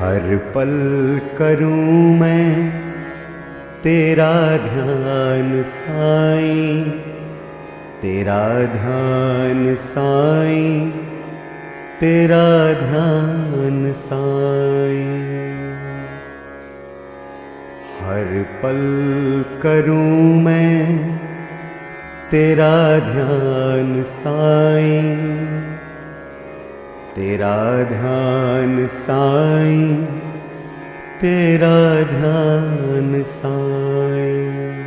हर पल करूं मैं तेरा ध्यान साईं, तेरा ध्यान साईं, तेरा ध्यान साईं। हर पल करूं मैं तेरा ध्यान साईं, तेरा ध्यान साईं, तेरा ध्यान साईं।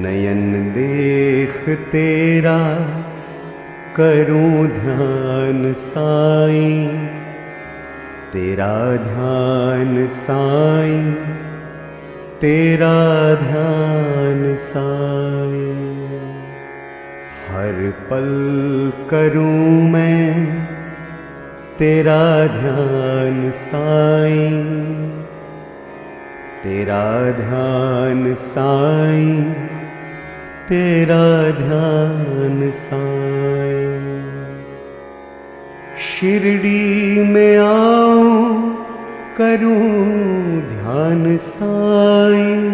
नयन देख तेरा करूं ध्यान साईं, तेरा ध्यान साईं, तेरा ध्यान साईं। हर पल करूं मैं तेरा ध्यान साईं, तेरा ध्यान साईं, तेरा ध्यान साईं। शिरडी में आऊं करूं ध्यान साईं,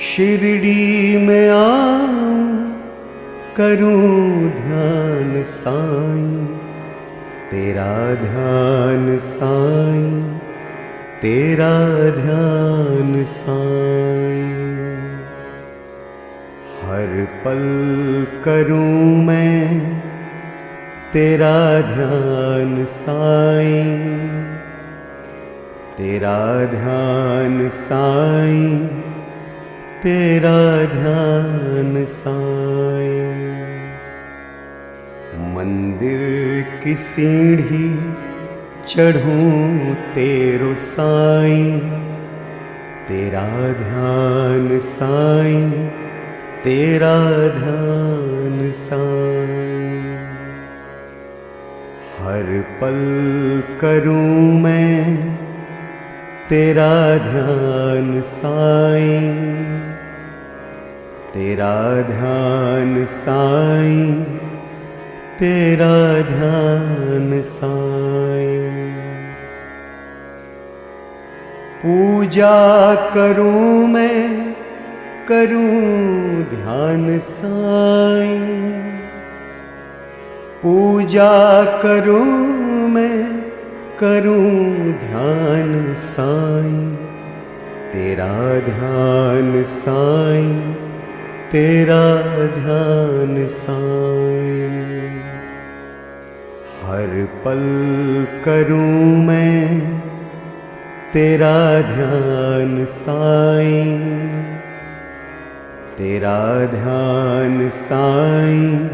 शिरडी में आऊं करूं ध्यान साईं, तेरा ध्यान साईं, तेरा ध्यान साईं। हर पल करूं मैं तेरा ध्यान साईं, तेरा ध्यान साईं, तेरा ध्यान साईं। मंदिर की सीढ़ी चढ़ूं तेरो साईं, तेरा ध्यान साईं, तेरा ध्यान साईं। हर पल करूं मैं तेरा ध्यान साईं, तेरा ध्यान साईं, तेरा ध्यान साईं। पूजा करूं मैं करूं ध्यान साईं, पूजा करूं मैं करूं ध्यान साईं, तेरा ध्यान साईं, तेरा ध्यान साईं। हर पल करूं मैं तेरा ध्यान साईं, तेरा ध्यान साईं,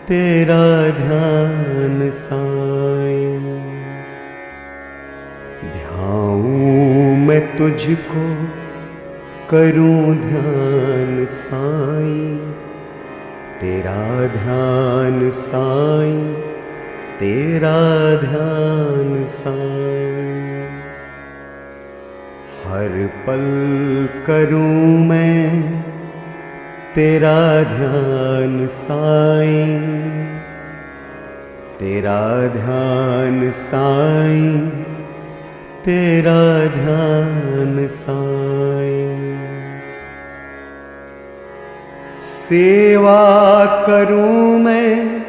तेरा ध्यान साईं। ध्याऊं मैं तुझको करूं ध्यान साईं, तेरा ध्यान साईं, तेरा ध्यान साईं। हर पल करूं मैं तेरा ध्यान साईं, तेरा ध्यान साईं, तेरा ध्यान साईं। सेवा करूं मैं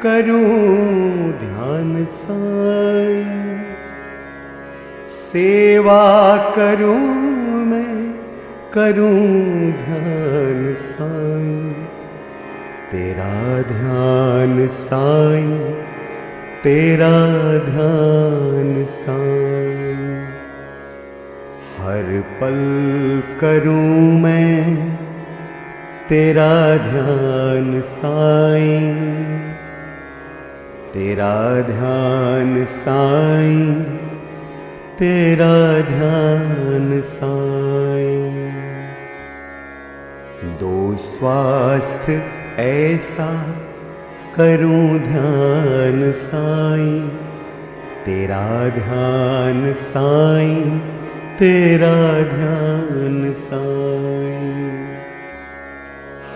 करूं ध्यान साईं, सेवा करूं मैं करूं ध्यान साईं, तेरा ध्यान साईं, तेरा ध्यान साईं। हर पल करूं मैं तेरा ध्यान साईं, तेरा ध्यान साईं, तेरा ध्यान साईं। दो स्वास्थ्य ऐसा करूं ध्यान साईं, तेरा ध्यान साईं, तेरा ध्यान साईं।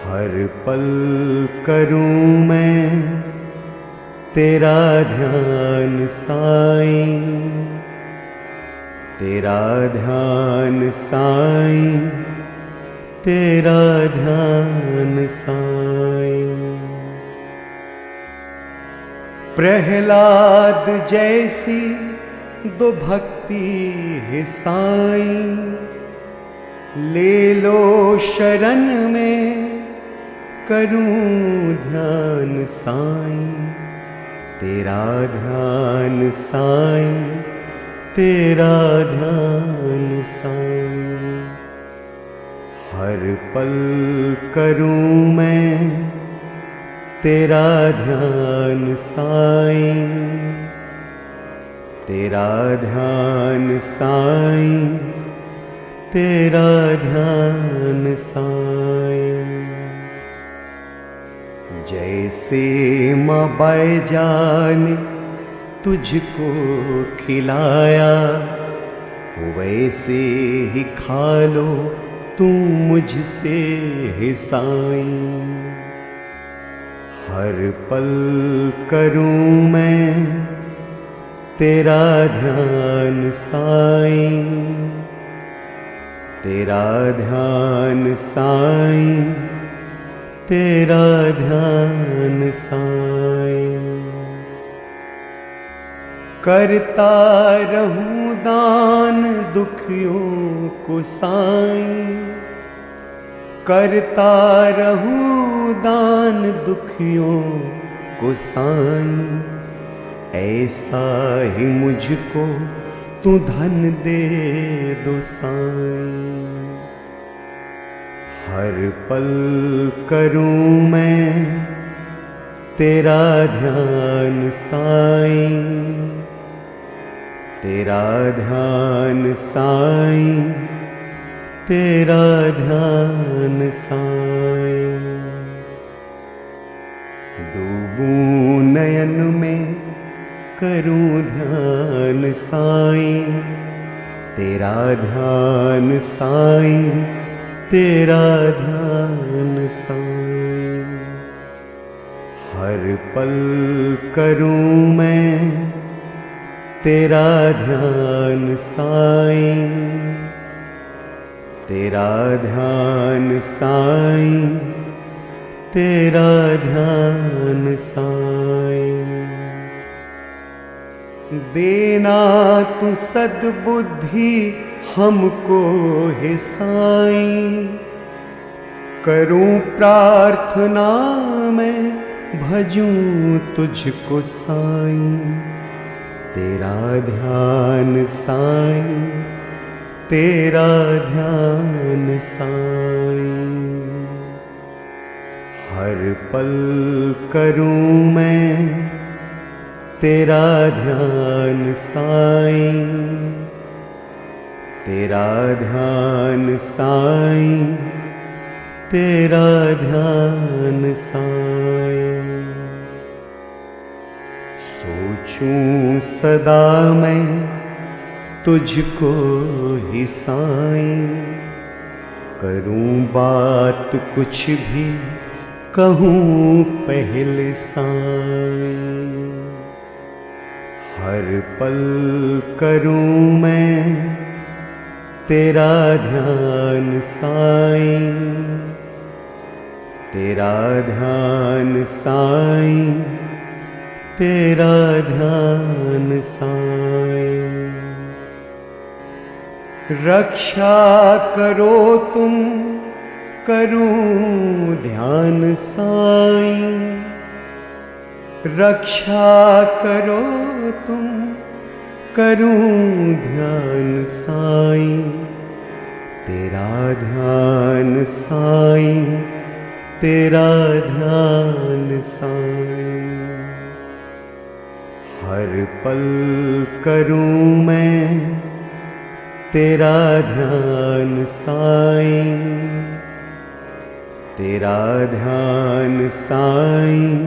हर पल करूं मैं तेरा ध्यान साईं, तेरा ध्यान साईं, तेरा ध्यान साईं। प्रहलाद जैसी दो भक्ति है साईं, ले लो शरण में करूं ध्यान साईं, तेरा ध्यान साईं, तेरा ध्यान साईं। हर पल करूं मैं तेरा ध्यान साईं, तेरा ध्यान साईं, तेरा ध्यान साईं। जैसे माँ बैजान ने तुझको खिलाया, वैसे ही खा लो तू मुझसे है साईं। हर पल करूं मैं तेरा ध्यान साईं, तेरा ध्यान साईं, तेरा ध्यान साईं। करता रहूं दान दुखियों को साईं, करता रहूं दान दुखियों को साईं। ऐसा ही मुझको तू धन दे दो साईं। हर पल करूं मैं तेरा ध्यान साईं, तेरा ध्यान साईं, तेरा ध्यान साईं। डूबूं नयन में करूं ध्यान साईं, तेरा ध्यान साईं, तेरा ध्यान साईं। हर पल करूं मैं तेरा ध्यान साईं, तेरा ध्यान साईं, तेरा ध्यान साईं। देना तू सद्बुद्धि हमको है साईं, करूं प्रार्थना मैं भजूं तुझको साईं। तेरा ध्यान साईं, तेरा ध्यान साईं। हर पल करूं मैं तेरा ध्यान साईं, तेरा ध्यान साईं, तेरा ध्यान साईं। सोचूं सदा मैं तुझको ही साईं, करूं बात कुछ भी कहूं पहले साईं। हर पल करूं मैं तेरा ध्यान साईं, तेरा ध्यान साईं, तेरा ध्यान साईं। रक्षा करो तुम करूं ध्यान साईं, रक्षा करो तुम करूं ध्यान साईं। तेरा ध्यान साईं, तेरा ध्यान साईं। हर पल करूं मैं तेरा ध्यान साईं, तेरा ध्यान साईं,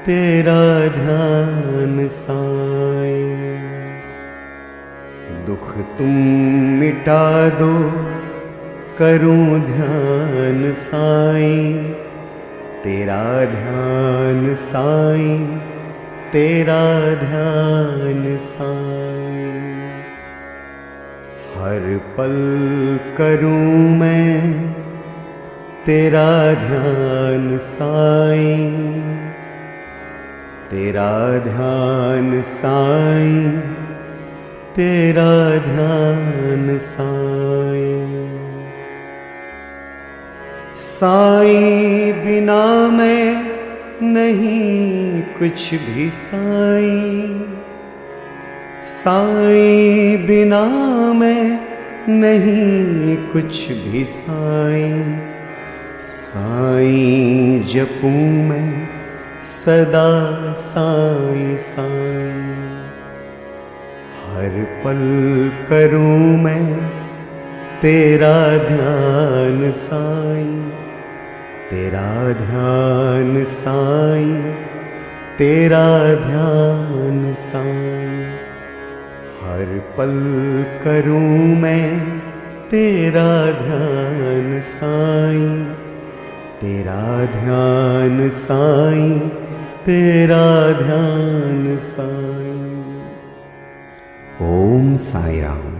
तेरा ध्यान साईं। दुख तुम मिटा दो करूं ध्यान साईं, तेरा ध्यान साईं, तेरा ध्यान साईं। हर पल करूं मैं तेरा ध्यान साईं, तेरा ध्यान साईं, तेरा ध्यान साईं। साईं बिना मैं नहीं कुछ भी साईं, साईं बिना मैं नहीं कुछ भी साईं। साईं जपूं मैं सदा साईं साईं। हर पल करूं मैं तेरा ध्यान साईं, तेरा ध्यान साईं, तेरा ध्यान साईं। हर पल करूं मैं तेरा ध्यान साईं, तेरा ध्यान साईं, तेरा ध्यान साईं। ओम साईं राम।